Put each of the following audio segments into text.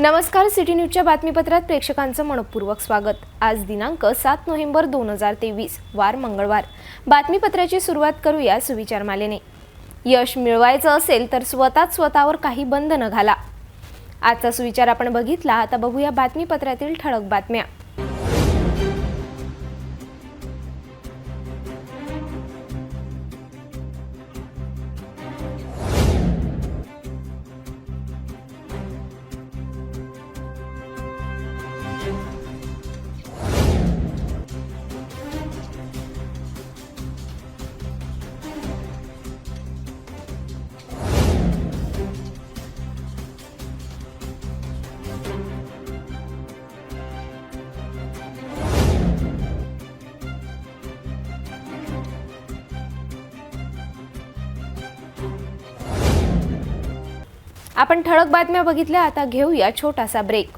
नमस्कार, सिटी न्यूजच्या बातमीपत्रात प्रेक्षकांचं मनपूर्वक स्वागत। आज दिनांक 7 नोव्हेंबर 2023 वार मंगळवार। बातमीपत्राची सुरुवात करूया सुविचार मालेने। यश मिळवायचं असेल तर स्वतःवर काही बंधनं घाला। आजचा सुविचार आपण बघितला, आता बघूया बातमीपत्रातील ठळक बातम्या। आपण ठळक बातम्या बघितल्या, आता घेऊया छोटासा ब्रेक।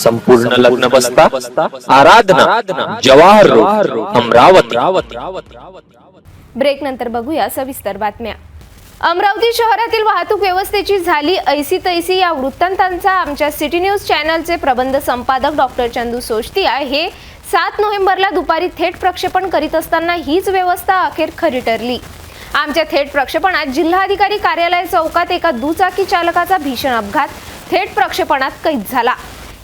संपूर्ण लग्न बसता आराधना जवाहर रोड अमरावती। ब्रेक नंतर बघूया सविस्तर बातम्या। अमरावती शहरातील वाहतूक व्यवस्थेची झाली ऐसी तैसी या वृत्तांतांचा आमच्या सिटी न्यूज चॅनलचे प्रबंध संपादक डॉक्टर चंदू सोष्टिया हे 7 नोव्हेंबरला दुपारी थेट प्रक्षेपण करीत असताना हीच व्यवस्था अखेर खरी ठरली। आमच्या थेट प्रक्षेपणात जिल्हाधिकारी कार्यालय चौकात एका दुचाकी चालकाचा भीषण अपघात थेट प्रक्षेपणात कैद झाला।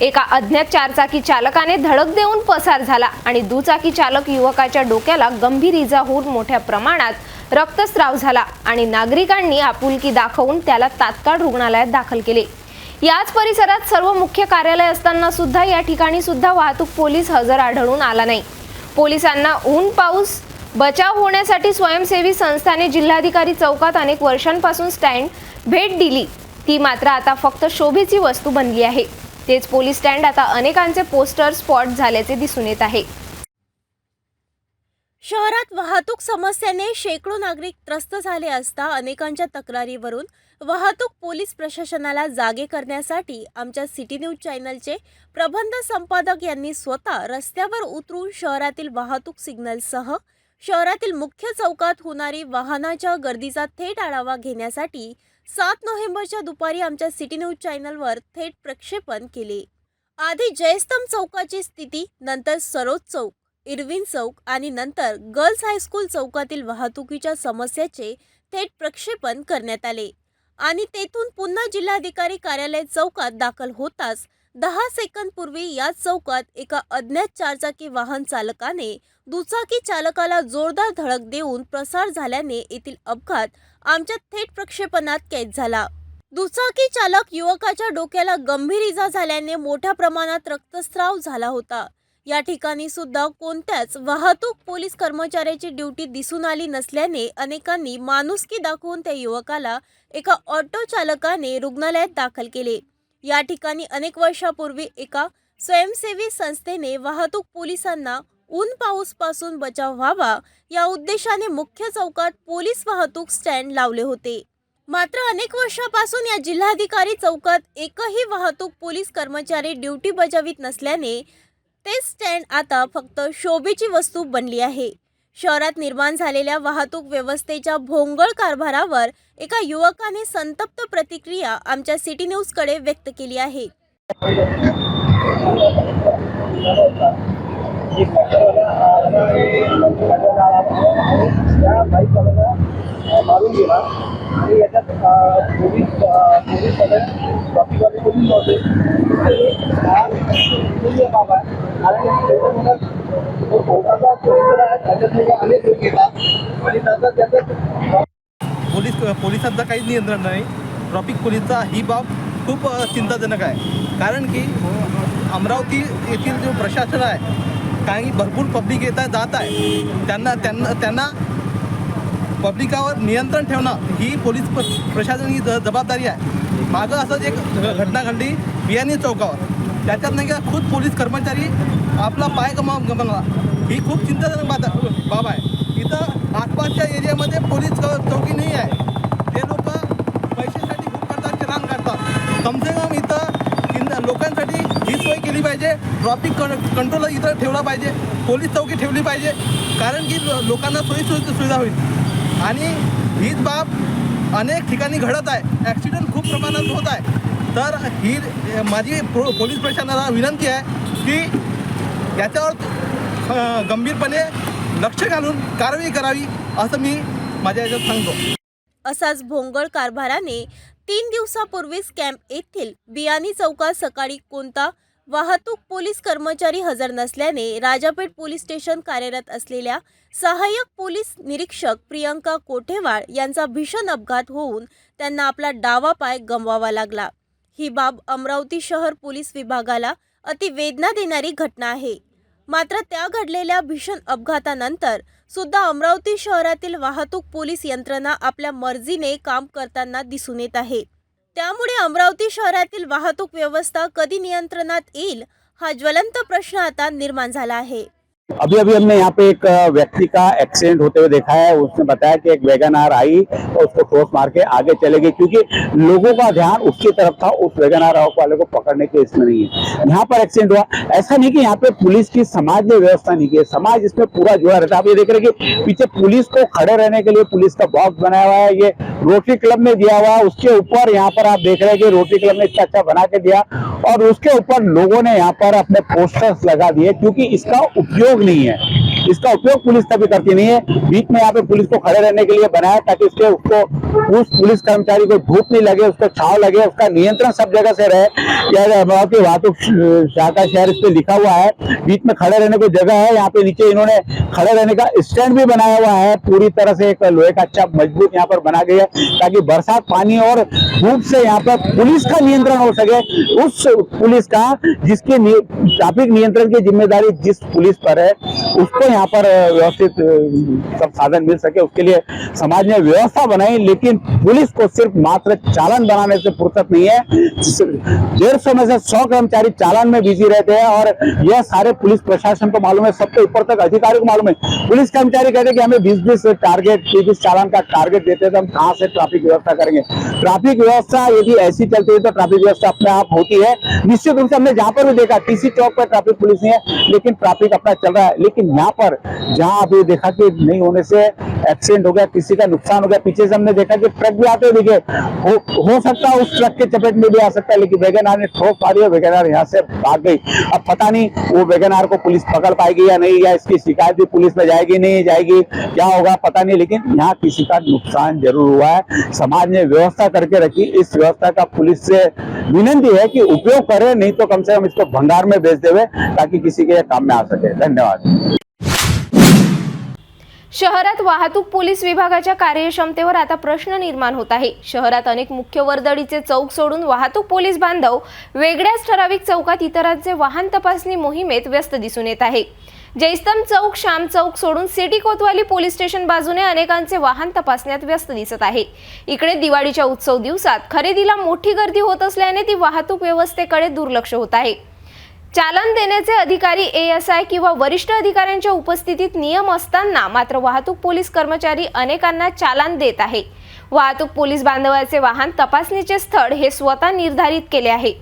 एका अज्ञात चारचाकी चालकाने धडक देऊन पसार झाला आणि दुचाकी चालक युवकाच्या डोक्याला गंभीर इजा होऊन मोठ्या प्रमाणात रक्तस्राव झाला आणि नागरिकांनी आपुलकी दाखवून त्याला तात्काळ रुग्णालयात दाखल केले। याच परिसरात सर्व मुख्य कार्यालय असताना सुद्धा या ठिकाणी सुद्धा वाहतूक पोलीस हजर आढळून आला नाही। पोलिसांना ऊन पाऊस बचाव होण्यासाठी स्वयंसेवी संस्थाने जिल्हाधिकारी चौकात अनेक वर्षांपासून स्टँड भेट दिली, ती मात्र आता फक्त शोभेची वस्तू बनली आहे। तेच पोलीस स्टँड आता अनेकांचे पोस्टर स्पॉट झाल्याचे दिसून येत आहे। शहरात वाहतूक समस्येने शेकडो नागरिक त्रस्त झाले असता अनेकांच्या तक्रारीवरून वाहतूक पोलीस प्रशासनाला जागे करण्यासाठी आमच्या सिटी न्यूज चॅनलचे प्रबंध संपादक यांनी स्वतः रस्त्यावर उतरून शहरातील वाहतूक सिग्नलसह शहरातील मुख्य चौकात होणारी वाहनाच्या गर्दीचा थेट आढावा घेण्यासाठी 7 नोव्हेंबरच्या दुपारी आमच्या सिटी न्यूज चॅनलवर थेट प्रक्षेपण केले। आधी जयस्तंभ चौकाची स्थिती, नंतर सरोज चौक, इरविन चौक आणि नंतर गर्ल्स हायस्कूल चौकातील वाहतुकीच्या समस्येचे थेट प्रक्षेपण करण्यात आले आणि तेथून पुन्हा जिल्हाधिकारी कार्यालय चौकात दाखल होताच 10 सेकंद पूर्वी या चौकात एका अज्ञात चारचाकी वाहन चालकाने दुचाकी चालकाला जोरदार धडक देऊन पसार झाल्याने येथील अपघात आमच्या थेट प्रक्षेपणात कैद झाला। दुचाकी चालक युवकाच्या डोक्याला गंभीर इजा झाल्याने मोठ्या प्रमाणात रक्तस्राव झाला होता। या ठिकाणी सुद्धा कोणत्याच वाहतूक पोलीस कर्मचाऱ्याची ड्युटी दिसून आली नसल्याने अनेकांनी माणुसकी दाखवून त्या युवकाला एका ऑटो चालकाने रुग्णालयात दाखल केले। या ठिकाणी अनेक वर्षापूर्वी एका स्वयंसेवी संस्थेने वाहतूक पोलिसांना ऊन पाऊस पासून बचाव व्हावा या उद्देशाने मुख्य चौकात पोलीस वाहतूक स्टँड लावले होते। मात्र अनेक वर्षापासून या जिल्हाधिकारी चौकात एकही वाहतूक पोलीस कर्मचारी ड्युटी बजावित नसल्याने ते स्टँड आता फक्त शोभेची वस्तू बनली आहे। शहरात निर्माण झालेल्या वाहतूक व्यवस्थेच्या भोंगळ कारभारावर एका युवकाने संतप्त प्रतिक्रिया आमच्या सिटी न्यूजकडे व्यक्त केली आहे। मारून गेला आणि याच्यात पोलीस बाकीवाले पोलीस नव्हते बाबा आणि अनेक लोक येतात आणि त्याचं पोलिसांचं काहीच नियंत्रण नाही। ट्रॅफिक पोलीसचा ही बाब खूप चिंताजनक आहे. कारण की अमरावती येथील जो प्रशासन आहे, कारण की भरपूर पब्लिक येत आहे जात आहे, त्यांना पब्लिकावर नियंत्रण ठेवणं ही पोलीस प्रशासन ही जबाबदारी आहे. मागं असंच एक घटना घडली बियाणी चौकावर, त्याच्यात नाही का खुद पोलीस कर्मचारी आपला पाय गमावला. ही खूप चिंताजनक बाब आहे. इथं आसपासच्या एरियामध्ये पोलीस चौकी नाही आहे. ते लोक पैशासाठी खूप करतात, चलान काढतात. कमसे कम इथं लोकांसाठी ही सोय केली पाहिजे. ट्रॅफिक कंट्रोल इथं ठेवला पाहिजे, पोलीस चौकी ठेवली पाहिजे, कारण की लोकांना सुविधा होईल. आणि हीच बाब अनेक ठिकाणी घडत आहे. ॲक्सिडेंट खूप प्रमाणात होत आहे. तर ही माझी पोलीस प्रशासनाला विनंती आहे की याच्यावर गंभीरपणे लक्ष घालून कारवाई करावी, असं मी माझ्या याच्यात सांगतो. असाच भोंगळ कारभाराने 3 दिवसापूर्वीच कॅम्प येथील बियाणी चौकात सकाळी कोणता वाहतूक पोलीस कर्मचारी हजर नसल्याने राजापेठ पोलीस स्टेशन कार्यरत असलेल्या सहाय्यक पोलीस निरीक्षक प्रियंका कोठेवाळ यांचा भीषण अपघात होऊन त्यांना आपला डावा पाय गमवावा लागला. ही बाब अमरावती शहर पोलीस विभागाला अतिवेदना देणारी घटना आहे. मात्र त्या घडलेल्या भीषण अपघातानंतर सुद्धा अमरावती शहरातील वाहतूक पोलीस यंत्रणा आपल्या मर्जीने काम करताना दिसून येत आहे. त्यामुळे अमरावती शहरातील वाहतूक व्यवस्था कधी नियंत्रणात येईल हा ज्वलंत प्रश्न आता निर्माण झाला आहे. अभी हमने यहाँ पे एक व्यक्ति का एक्सीडेंट होते हुए देखा है. उसने बताया कि एक वैगन आर आई और उसको ठोस मार के आगे चले गई, क्योंकि लोगों का ध्यान उसकी तरफ था, उस वैगन आर वाले को पकड़ने के इसमें नहीं है. यहाँ पर एक्सीडेंट हुआ. ऐसा नहीं कि यहाँ पे पुलिस की समाज ने व्यवस्था नहीं की है, समाज इसमें पूरा जुड़ा रहता है. आप ये देख रहे कि पीछे पुलिस को खड़े रहने के लिए पुलिस का बॉक्स बनाया हुआ है, ये रोटरी क्लब ने दिया हुआ है. उसके ऊपर यहाँ पर आप देख रहे हैं कि रोटरी क्लब ने इतना अच्छा बना के दिया और उसके ऊपर लोगों ने यहाँ पर अपने पोस्टर्स लगा दिए, क्योंकि इसका उपयोग नहीं है. इसका उपयोग पुलिस कभी करती नहीं है. बीच में यहाँ पे पुलिस को खड़े रहने के लिए बनाया ताकि उस पुलिस कर्मचारी को धूप नहीं लगे, उसको छाव लगे, उसका नियंत्रण सब जगह से रहे. अमरावती वाहतुक शाखा शहर इस पे लिखा हुआ है. बीच में खड़े रहने को जगह है. यहाँ पे नीचे इन्होंने खड़े रहने का स्टैंड भी बनाया हुआ है. पूरी तरह से एक लोहे का अच्छा मजबूत यहाँ पर बना गया है ताकि बरसात पानी और धूप से यहाँ पर पुलिस का नियंत्रण हो सके. उस पुलिस का जिसकी ट्रैफिक नियंत्रण की जिम्मेदारी जिस पुलिस पर है, उसको यहाँ पर व्यवस्थित सब साधन मिल सके, उसके लिए समाज ने व्यवस्था बनाई. लेकिन पुलिस को सिर्फ मात्र चालान बनाने से फुर्सत नहीं है. 150 में से 100 कर्मचारी चालान में बिजी रहते हैं और यह सारे पुलिस प्रशासन को मालूम है, सबसे ऊपर तक अधिकारी को मालूम है. पुलिस कर्मचारी कहते हैं कि हमें 20-20 टारगेट, 30 चालान का टारगेट देते हैं, तो हम कहाँ से ट्रैफिक व्यवस्था करेंगे. ट्रैफिक व्यवस्था यदि ऐसी चलती है तो ट्रैफिक व्यवस्था अपने आप होती है. निश्चित रूप से हमने जहाँ पर भी देखा टीसी चौक पर ट्रैफिक पुलिस नहीं है, लेकिन ट्रैफिक अपना चल रहा है. लेकिन यहाँ पर जहाँ अभी देखा कि नहीं होने से एक्सीडेंट हो गया, किसी का नुकसान हो गया. पीछे से हमने देखा कि ट्रक भी आते दिखे. हो सकता है उस ट्रक के चपेट में भी आ सकता है, लेकिन वैगन आर ने ठोक मारी और वैगन आर यहाँ से भाग गई. अब पता नहीं वो वैगन आर को पुलिस पकड़ पाएगी या नहीं, या इसकी शिकायत भी पुलिस में जाएगी नहीं जाएगी, क्या होगा पता नहीं. लेकिन यहाँ किसी का नुकसान जरूर हुआ है. समाज ने व्यवस्था करके रखी. इस व्यवस्था का पुलिस से विनंती है कि उपयोग करे, नहीं तो कम से कम इसको भंगार में बेच देवे ताकि किसी के काम में आ सके. धन्यवाद. शहरात वाहतूक पोलीस विभागाच्या कार्यक्षमतेवर आता प्रश्न निर्माण होत आहे. शहरात अनेक मुख्य वर्दळीचे चौक सोडून वाहतूक पोलीस बांधव वेगळ्याच ठराविक चौकात इतरांचे वाहन तपासणी मोहिमेत व्यस्त दिसून येत आहे. जयस्तंभ चौक, श्याम चौक सोडून सिटी कोतवाली पोलीस स्टेशन बाजूने अनेकांचे वाहन तपासण्यात व्यस्त दिसत आहे. इकडे दिवाळीच्या उत्सव दिवसात खरेदीला मोठी गर्दी होत असल्याने ती वाहतूक व्यवस्थेकडे दुर्लक्ष होत आहे. चालन देण्याचे अधिकारी ASI किंवा वरिष्ठ अधिकाऱ्यांच्या उपस्थितीत नियम असताना मात्र वाहतूक पोलीस कर्मचारी अनेकांना चालान देत आहे. वाहतूक पोलीस बांधवाचे वाहन तपासणीचे स्थळ हे स्वतः निर्धारित केले आहे.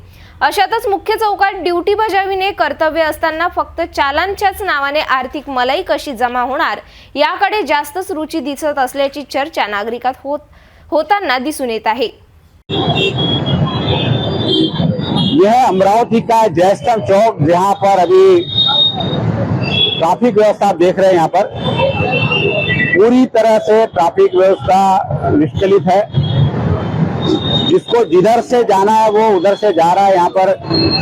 अशातच मुख्य चौकात ड्युटी बजाविणे कर्तव्य असताना फक्त चालानच्याच नावाने आर्थिक मलाई कशी जमा होणार याकडे जास्तच रुची दिसत असल्याची चर्चा नागरिकात होताना दिसून येत आहे. यह अमरावती का जयस्तंभ चौक, जहाँ पर अभी ट्रैफिक व्यवस्था आप देख रहे हैं, यहाँ पर पूरी तरह से ट्रैफिक व्यवस्था विस्कलित है. जिसको जिधर से जाना है वो उधर से जा रहा है. यहाँ पर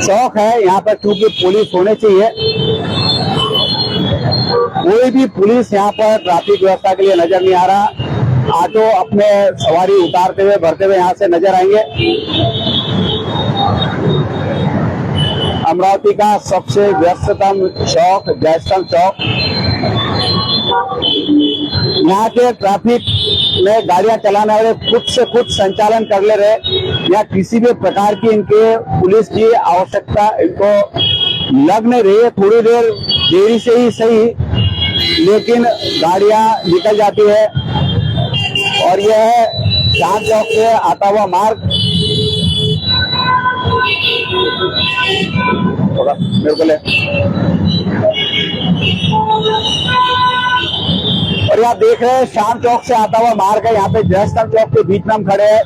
चौक है, यहाँ पर क्योंकि पुलिस होने चाहिए, कोई भी पुलिस यहाँ पर ट्रैफिक व्यवस्था के लिए नजर नहीं आ रहा. ऑटो अपने सवारी उतारते हुए भरते हुए यहाँ से नजर आएंगे। अमरावती का सबसे व्यस्ततम चौक जयस्तंभ चौक, यहाँ के ट्रैफिक में गाड़ियां चलाने वाले खुद से खुद संचालन कर ले रहे। या किसी भी प्रकार की इनके पुलिस की आवश्यकता इनको लग नहीं रही है। थोड़ी देर देरी से ही सही, लेकिन गाड़ियां निकल जाती है। और यह है चांद चौक से आता हुआ मार्ग। मेरे को ले। और यहाँ देख रहे हैं शाम चौक से आता हुआ मार्ग है। यहाँ पे जयस्तंभ चौक के बीच में हम खड़े हैं।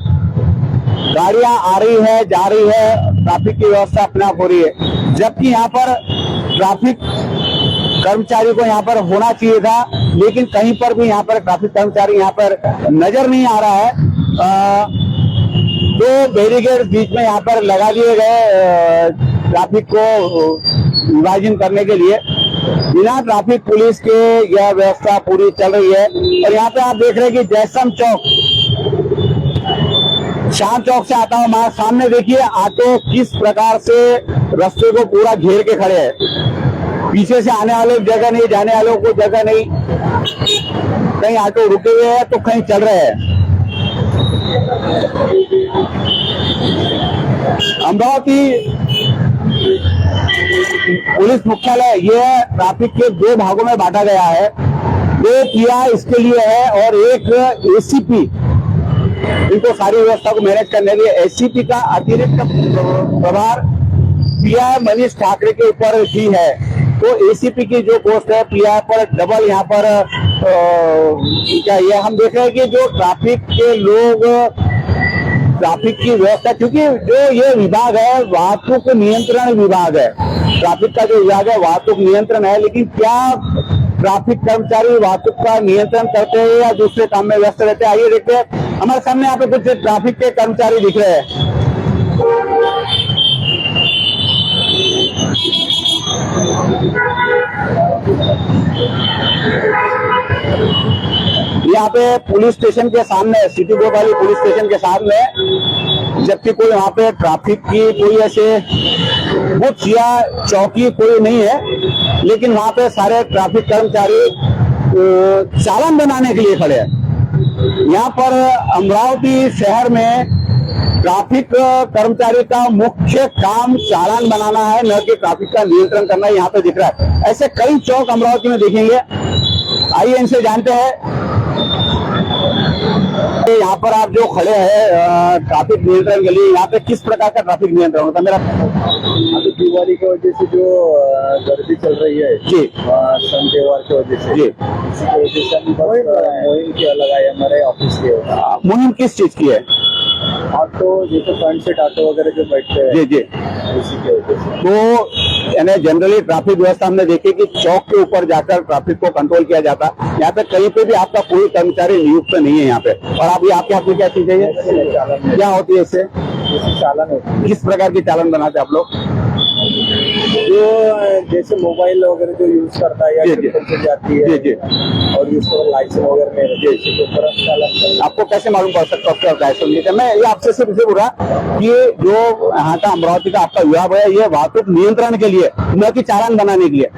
गाड़ियां आ रही है, जा रही है, ट्रैफिक की व्यवस्था अपने आप हो रही है। जबकि यहाँ पर ट्रैफिक कर्मचारी को यहाँ पर होना चाहिए था, लेकिन कहीं पर भी यहाँ पर ट्रैफिक कर्मचारी यहाँ पर नजर नहीं आ रहा है। दो बैरिकेड बीच में यहाँ पर लगा दिए गए ट्रैफिक को विभाजन करने के लिए। बिना ट्रैफिक पुलिस के यह व्यवस्था पूरी चल रही है। और यहाँ पे आप देख रहे हैं कि जयस्तंभ चौक शाम चौक से आता हुआ मार्ग, सामने देखिए ऑटो किस प्रकार से रास्ते को पूरा घेर के खड़े हैं। पीछे से आने वालों को जगह नहीं, जाने वालों को जगह नहीं। कहीं ऑटो रुके हुए हैं तो कहीं चल रहे हैं। अमरावती पुलिस मुख्यालय यह ट्रैफिक के दो भागों में बांटा गया है। दो किया इसके लिए है और एक एसीपी इनको सारी व्यवस्था को मैनेज करने के लिए। एसीपी का अतिरिक्त प्रभार पीआई मनीष ठाकरे के ऊपर ही है। तो एसीपी की जो पोस्ट है पीआई पर डबल यहाँ पर क्या ये हम देख रहे हैं कि जो ट्रैफिक के लोग ट्रैफिक की व्यवस्था, क्योंकि जो ये विभाग है वाहतुक नियंत्रण विभाग है। ट्रैफिक का जो विभाग है वाहतुक नियंत्रण है, लेकिन क्या ट्रैफिक कर्मचारी वाहतुक का नियंत्रण करते हैं या दूसरे काम में व्यस्त रहते हैं? आइए देखते हैं। हमारे सामने यहाँ पे कुछ ट्रैफिक के कर्मचारी दिख रहे हैं। यहाँ पे पुलिस स्टेशन के सामने, सिटी गोपाली पुलिस स्टेशन के सामने, जबकि कोई वहाँ पे ट्रैफिक की कोई ऐसे बुथ या चौकी कोई नहीं है, लेकिन वहाँ पे सारे ट्रैफिक कर्मचारी चालान बनाने के लिए खड़े हैं। यहाँ पर अमरावती शहर में ट्रैफिक कर्मचारी का मुख्य काम चालान बनाना है, न कि ट्रैफिक का नियंत्रण करना। यहाँ पे दिख रहा है ऐसे कई चौक अमरावती में देखेंगे। आइए इनसे जानते हैं। यहाँ पर आप जो खड़े हैं ट्रैफिक नियंत्रण के लिए, यहाँ पे किस प्रकार का ट्रैफिक नियंत्रण होता है? मेरा अभी दिवाली की वजह से जो गर्दी चल रही है जी, सन त्योहार की वजह से जी, इसी की वजह से हम मुहिम की अलग है हमारे ऑफिस के। मुहिम किस चीज की है? ऑटो जैसे फ्रंट सीट ऑटो वगैरह जो बैठते हैं, जी जी। इसी की वजह से। तो यानी जनरली ट्रैफिक व्यवस्था हमने देखी कि चौक के ऊपर जाकर ट्रैफिक को कंट्रोल किया जाता है। यहाँ पे कहीं पे भी आपका कोई कर्मचारी नियुक्त नहीं है यहाँ पे। और अभी आपके हाथ में क्या चीज है? क्या होती है इससे? चालन होती है। किस प्रकार की चालन बनाते हैं आप लोग? जो जैसे मोबाइल वगैरह जो यूज करता है या जी, जी। से जाती है, जी जी। और जिसको लाइसेंस वगैरह नहीं रहती है, इसी को तुरंत चालान। आपको कैसे मालूम पड़ सकता है लाइसेंस? मैं ये आपसे सिर्फ इसे बोल रहा कि जो यहाँ का अमरावती का आपका विभाग है ये वाहतुक नियंत्रण के लिए, न कि चालान बनाने के लिए।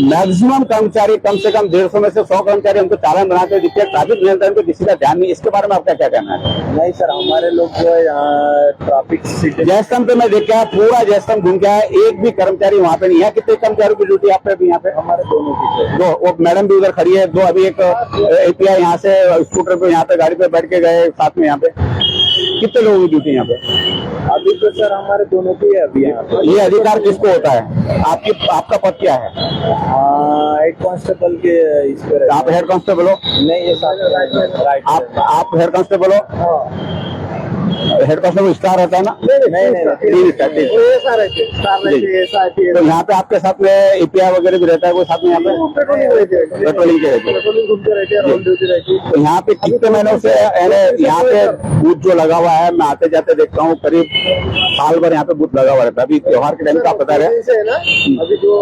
मैक्सिमम कर्मचारी कम से कम 150 में से 100 कर्मचारी हमको चालान बनाते हैं, जिससे ट्रैफिक नियंत्रण पे किसी का ध्यान नहीं। इसके बारे में आपका क्या कहना है? नहीं सर, हमारे लोग जो है यहाँ ट्रैफिक जयस्तंभ पे मैं देख के आया, पूरा जयस्तंभ घूम के आया, एक भी कर्मचारी वहाँ पे नहीं है। कितने कर्मचारियों की ड्यूटी आप पे भी यहाँ पे? हमारे दोनों की है। दो, वो मैडम भी उधर खड़ी है। दो अभी एक एपीआई यहाँ से स्कूटर पे यहाँ पे गाड़ी पे बैठ के गए साथ में। यहाँ पे कितने लोगों की ड्यूटी यहाँ पे? अभी तो सर हमारे दोनों की है अभी यहाँ पे। ये अधिकार किसको होता है? आपका पद क्या है? हेड कांस्टेबल के इस पे। आप हेड कांस्टेबल हो? नहीं, ये राइट। आप हेड कांस्टेबल हो? हेड कांस्टेबल वो स्टार होता है ना? नहीं स्टार ठीक है। वो ऐसा रहते स्टार रहते ऐसा आती है। तो यहाँ पे आपके साथ में एपीआई वगैरह भी रहता है कोई साथ में यहाँ पे? पेट्रोलिंग रहती है, पेट्रोलिंग के रहते हैं। पेट्रोलिंग घूमते रहते हैं, ऑन ड्यूटी रहती है। तो यहाँ पे कितने महीनों से यानी यहाँ पे बूथ जो लगा हुआ है, मैं आते जाते देखता हूँ करीब साल भर यहाँ पे बूथ लगा हुआ रहता है। अभी त्योहार के टाइम का पता है से है ना, अभी जो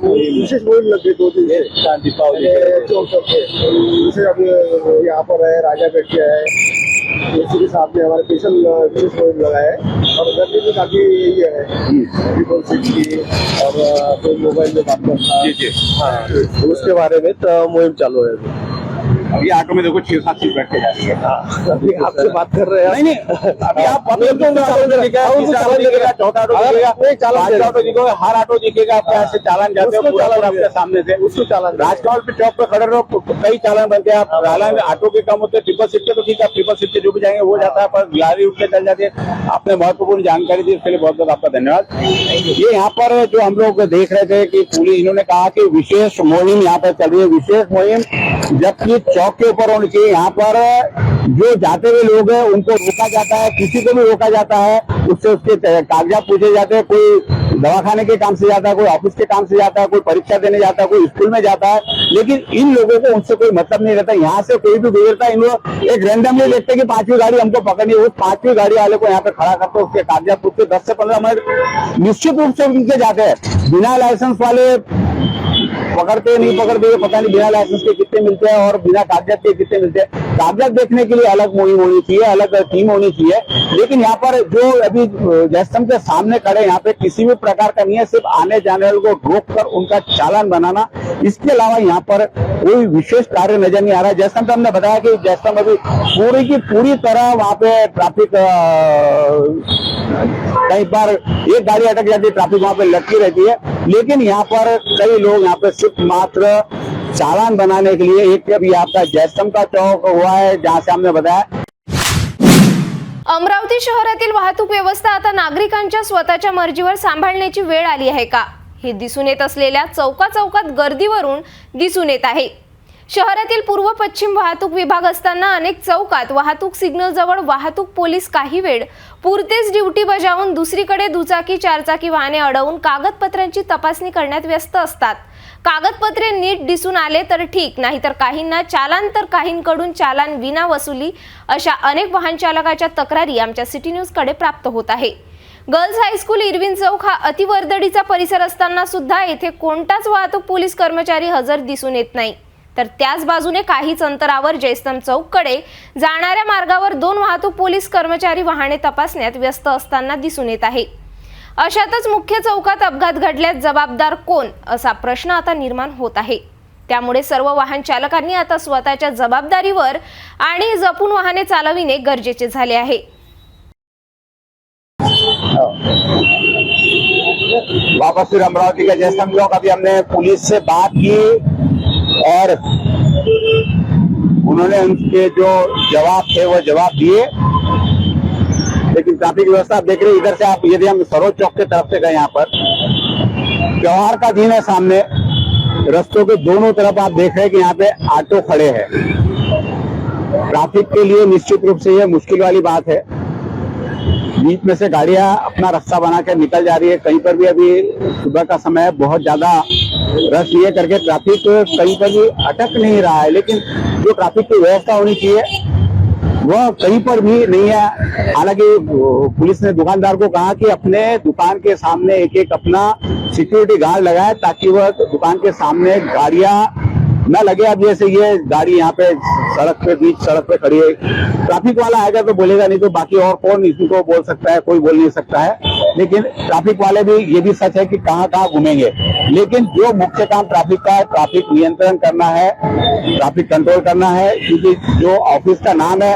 विशेष मुहिम लग गई 2 दिन से दीपावली चौक तक के, जैसे अभी यहाँ पर है राजापेट के है, इसी के साथ में हमारे स्पेशल विशेष मुहिम लगा है। और गर्मी में काफी यही है पीपल सिटी की और कोई मोबाइल में बात करना, हाँ, तो उसके बारे में तो मुहिम चालू है। अभी ऑटो में देखो 6-7 सीट बैठ के जाती है। अभी आपसे बात कर रहे हैं। नहीं अभी आप चालान दिखेगा, चौथा ऑटो दिखेगा, पांचवा ऑटो दिखेगा, हर ऑटो दिखेगा आपके यहाँ से चालान जाते हो पूरा आपके सामने से। उसको चालान राजकमल पे चौक पे खड़े रहो, कई चालान बनते हैं। आप चालान ऑटो के कम होते हैं, ट्रिपल सीट के तो ठीक है, ट्रिपल सीट के जो भी जाएंगे वो जाता है, पर गाड़ी उठ के चल जाती है। आपने महत्वपूर्ण जानकारी दी, इसके लिए बहुत बहुत आपका धन्यवाद। ये यहाँ पर जो हम लोग देख रहे थे कि पुलिस, इन्होंने कहा कि विशेष मुहिम यहाँ पर चल रही है, विशेष मुहिम जबकि चौक के ऊपर होनी चाहिए। यहाँ पर जो जाते हुए लोग हैं उनको रोका जाता है, किसी को भी रोका जाता है, उससे उसके कागजात पूछे जाते हैं। कोई दवाखाने के काम से जाता है, कोई ऑफिस के काम से जाता है, कोई परीक्षा देने जाता है, कोई स्कूल में जाता है, लेकिन इन लोगों को उनसे कोई मतलब नहीं रहता। यहाँ से कोई भी गुजरता है, इन लोग एक रैंडमली देखते हैं कि 5वीं गाड़ी हमको पकड़नी है, उस 5वीं गाड़ी वाले को यहाँ पे खड़ा करते, उसके कागजात पूछते 10 से 15 मिनट निश्चित रूप से उनके जाते हैं। बिना लाइसेंस वाले पकड़ते नहीं पकड़ते पता नहीं, बिना लाइसेंस के कितने मिलते हैं और बिना कागजात के कितने मिलते हैं। कागजात देखने के लिए अलग मुहिम होनी चाहिए, अलग टीम होनी चाहिए। लेकिन यहाँ पर जो अभी जैसम के सामने खड़े, यहाँ पे किसी भी प्रकार का नहीं है, सिर्फ आने जाने वालों को रोक कर उनका चालान बनाना। इसके अलावा यहाँ पर कोई विशेष कार्य नजर नहीं आ रहा है। जैसम तो हमने बताया कि जैसम अभी पूरी की पूरी तरह वहाँ पे ट्रैफिक, कई बार एक गाड़ी अटक जाती है, ट्रैफिक वहाँ पे लटकी रहती है। लेकिन यहाँ पर कई लोग यहाँ पे सिर्फ मात्र चालान बनाने के लिए, एक अभी आपका जैसम का चौक हुआ है जहाँ से हमने बताया। अमरावती शहरातील वाहतूक व्यवस्था आता नागरिकांच्या स्वतःच्या मर्जीवर सांभाळण्याची वेळ आली आहे का, हे दिसून येत असलेल्या चौकात गर्दीवरून दिसून येत आहे। शहरातील पूर्व पश्चिम वाहतूक विभाग असताना अनेक चौकात वाहतूक सिग्नल जवळ वाहतूक पोलीस काही वेळ पुरतेच ड्युटी बजावून दुसरीकडे दुचाकी चारचाकी वाहने अडवून कागदपत्रांची तपासणी करण्यात व्यस्त असतात। कागदपत्रे नीट दिसून आले तर ठीक, नाहीतर काहींना चालान तर काहींकडून चालान विना वसुली अशा अनेक वाहन चालकाच्या तक्रारी आमच्या सिटी न्यूज कडे प्राप्त होत आहे। गर्ल्स हायस्कूल इरविन चौक हा अतिवर्दळीचा परिसर असताना सुद्धा येथे कोणताच वाहतूक पोलीस कर्मचारी हजर दिसून येत नाही। तर त्याच बाजूने काहीच अंतरावर जयस्तंभ चौककडे जाणाऱ्या मार्गावर 2 वाहतूक पोलीस कर्मचारी वाहने तपासण्यात व्यस्त असताना दिसून येत आहे। अशातच मुख्य चौकात अपघात घडल्यास जबाबदार कोण असा प्रश्न आता निर्माण होत आहे। त्यामुळे सर्व वाहन चालकांनी आता स्वतःच्या जबाबदारीवर आणि जपून वाहने चालविणे गरजेचे झाले आहे। वापस फिर अमरावती का जयस्तंभ चौक, अभी हमने पुलिस से बात की और उन्होंने उनके जो जवाब थे वो जवाब दिए। लेकिन ट्रैफिक व्यवस्था आप देख रहे हैं, इधर से आप यदि हम सरोज चौक के तरफ से गए, यहाँ पर त्योहार का दिन है, सामने रस्तों के दोनों तरफ आप देख रहे हैं कि यहाँ पे ऑटो खड़े हैं। ट्रैफिक के लिए निश्चित रूप से ये मुश्किल वाली बात है। बीच में से गाड़ियां अपना रास्ता बना के निकल जा रही है। कहीं पर भी अभी सुबह का समय है, बहुत ज्यादा रश ये करके ट्रैफिक कहीं पर भी अटक नहीं रहा है। लेकिन जो ट्रैफिक की व्यवस्था होनी चाहिए वह कहीं पर भी नहीं है। हालांकि पुलिस ने दुकानदार को कहा कि अपने दुकान के सामने एक अपना सिक्योरिटी गार्ड लगाए, ताकि वह दुकान के सामने गाड़ियां न लगे। अब जैसे ये गाड़ी यहाँ पे सड़क पे, बीच सड़क पे खड़ी है, ट्रैफिक वाला आएगा तो बोलेगा, नहीं तो बाकी और कौन इसको बोल सकता है, कोई बोल नहीं सकता है। लेकिन ट्रैफिक वाले भी, ये भी सच है कि कहाँ कहाँ घूमेंगे। लेकिन जो मुख्य काम ट्रैफिक का है, ट्रैफिक नियंत्रण करना है, ट्रैफिक कंट्रोल करना है। क्योंकि जो ऑफिस का नाम है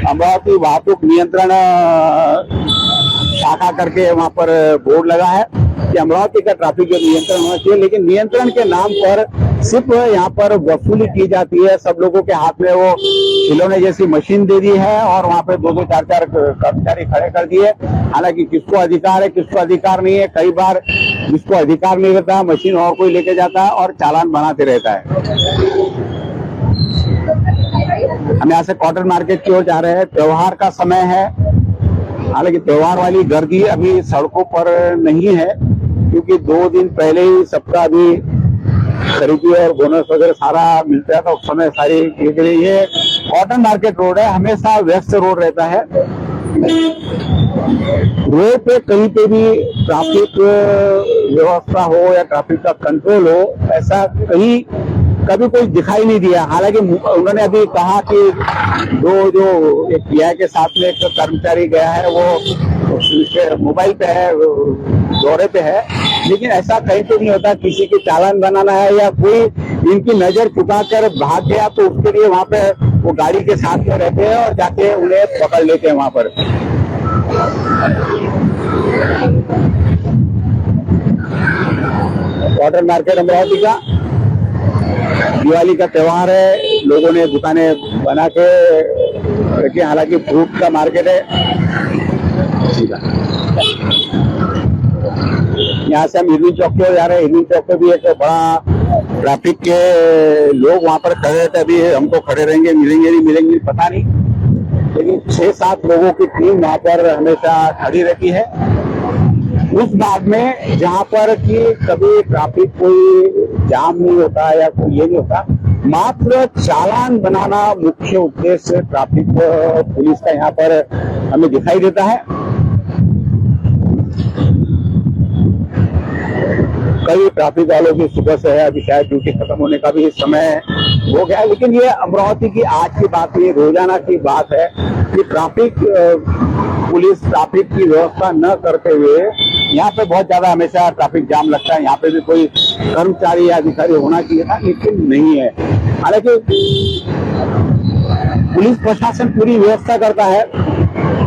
अमरावती वाहतूक नियंत्रण शाखा करके वहाँ पर बोर्ड लगा है कि अमरावती का ट्रैफिक जो नियंत्रण होना चाहिए। लेकिन नियंत्रण के नाम पर सिर्फ यहाँ पर वसूली की जाती है। सब लोगों के हाथ में वो खिलौने जैसी मशीन दे दी है और वहाँ पे 2-2, 4-4 कर्मचारी खड़े कर दिए। हालांकि किसको अधिकार है, किसको अधिकार नहीं है, कई बार जिसको अधिकार नहीं रहता मशीन और कोई लेके जाता है और चालान बनाते रहता है। हम यहाँ से कॉटन मार्केट की ओर जा रहे हैं। त्योहार का समय है, हालांकि त्योहार वाली गर्दी अभी सड़कों पर नहीं है, क्योंकि 2 दिन पहले ही सबका अभी खरीदी और बोनस वगैरह सारा मिलता है, तो उस समय सारी ये कॉटन मार्केट रोड है, हमेशा व्यस्त रोड रहता है। रोड पे कहीं पे भी ट्रैफिक व्यवस्था हो या ट्रैफिक का कंट्रोल हो, ऐसा कहीं कभी कोई दिखाई नहीं दिया। हालांकि उन्होंने अभी कहा कि जो एक पीआई के साथ में एक कर्मचारी गया है, वो मोबाइल पे है, दौरे पे है, लेकिन ऐसा कहीं पे नहीं होता। किसी के चालान बनाना है या कोई इनकी नजर चुका कर भाग गया तो उसके लिए वहां पे वो गाड़ी के साथ में रहते हैं और जाके उन्हें पकड़ लेते हैं वहां पर। कॉटन मार्केट अमरावती का दिवाली का त्योहार है, लोगों ने दुकानें बना के रखी। हालांकि फ्रूट का मार्केट है। यहाँ से हम इरविन चौक की ओर जा रहे हैं। इरविन चौक पे भी एक बड़ा ट्रैफिक के लोग वहां पर खड़े रहते। अभी हमको खड़े रहेंगे, मिलेंगे नहीं मिलेंगे पता नहीं, लेकिन 6-7 लोगों की टीम वहां पर हमेशा खड़ी रहती है उस भाग में जहां पर कि कभी ट्रैफिक कोई जाम नहीं होता या कोई ये नहीं होता। मात्र चालान बनाना मुख्य उद्देश्य ट्रैफिक पुलिस का यहाँ पर हमें दिखाई देता है। कई ट्रैफिक वालों की सुबह से है, अभी शायद ड्यूटी खत्म होने का भी समय हो गया है, लेकिन ये अमरावती की आज की बात नहीं, रोजाना की बात है कि ट्रैफिक पुलिस ट्रैफिक की व्यवस्था न करते हुए यहाँ पे बहुत ज्यादा हमेशा ट्रैफिक जाम लगता है। यहाँ पे भी कोई कर्मचारी या अधिकारी होना चाहिए था, लेकिन नहीं है। हालांकि पुलिस प्रशासन पूरी व्यवस्था करता है,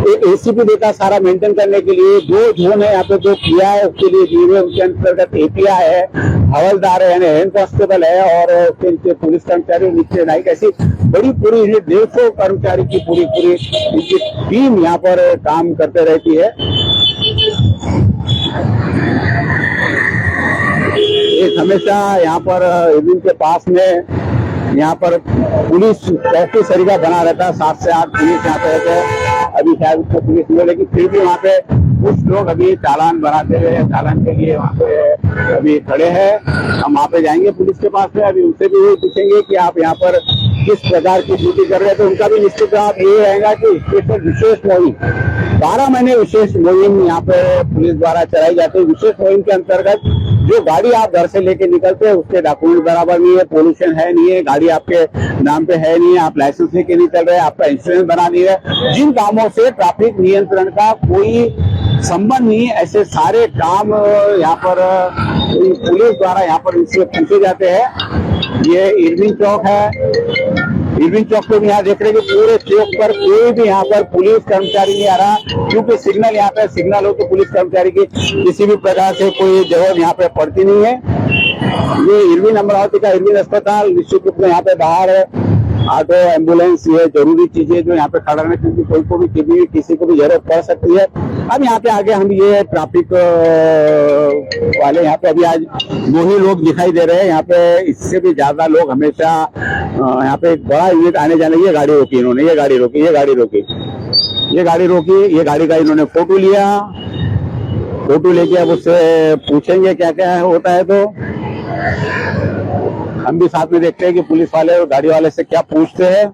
एक एसीपी देता है सारा मेंटेन करने के लिए। 2 जोन है यहाँ पे, जो किया है उसके लिए दिए हुए, उनके अंतर्गत एपीआई है, हवलदार है, हेड कांस्टेबल है और उसके नीचे पुलिस कर्मचारी, नीचे नाइक, ऐसी बड़ी पूरी 150 कर्मचारी की पूरी इनकी टीम यहाँ पर काम करते रहती है। एक हमेशा यहाँ पर इविन के पास में यहाँ पर पुलिस चौकी सरीका बना रहता है। 7 से 8 पुलिस यहाँ पे रहते हैं। अभी शायद उसको पुलिस नहीं, लेकिन फिर भी वहाँ पे कुछ लोग अभी चालान बनाते हुए, चालान के लिए वहाँ पे अभी खड़े हैं। हम वहाँ पे जाएंगे पुलिस के पास में, अभी उनसे भी वही पूछेंगे कि आप यहाँ पर किस प्रकार की ड्यूटी कर रहे हैं। तो उनका भी निश्चित जवाब ये रहेगा कि स्पेशल विशेष मुहिम 12 महीने विशेष मुहिम यहाँ पे पुलिस द्वारा चलाई जाती है। विशेष मुहिम के अंतर्गत जो गाड़ी आप घर से लेके निकलते हैं उसके डॉक्यूमेंट बराबर नहीं है, पोल्यूशन है नहीं है, गाड़ी आपके नाम पे है नहीं है, आप लाइसेंस लेके नहीं चल रहे, आपका इंश्योरेंस बना नहीं है, जिन कामों से ट्रैफिक नियंत्रण का कोई संबंध नहीं, ऐसे सारे काम यहाँ पर पुलिस द्वारा यहाँ पर इनसे पूछे जाते हैं। ये इरविन चौक है। इरविन चौक पे भी यहाँ देख रहे हैं कि पूरे चौक पर कोई भी यहाँ पर पुलिस कर्मचारी नहीं आ रहा, क्योंकि सिग्नल यहाँ पे सिग्नल हो तो पुलिस कर्मचारी की किसी भी प्रकार से कोई जरूरत यहाँ पे पड़ती नहीं है। ये इरविन अमरावती का इरविन अस्पताल निश्चित रूप में यहाँ पे बाहर ऑटो, एम्बुलेंस, ये जरूरी चीजें जो यहाँ पे खड़ा है, क्योंकि कोई को भी किसी को भी जरूरत पड़ सकती है। अब यहाँ पे आगे हम ये ट्रैफिक वाले यहाँ पे अभी आज 2 ही लोग दिखाई दे रहे हैं। यहाँ पे इससे भी ज्यादा लोग हमेशा यहाँ पे एक बड़ा यूनिट आने जाने, ये गाड़ी रोकी इन्होंने, ये गाड़ी रोकी, ये गाड़ी रोकी, ये गाड़ी रोकी, ये गाड़ी का इन्होंने फोटो लिया। फोटो लेके अब उससे पूछेंगे क्या क्या होता है। तो हम भी साथ में देखते हैं कि पुलिस वाले और गाड़ी वाले से क्या पूछते हैं।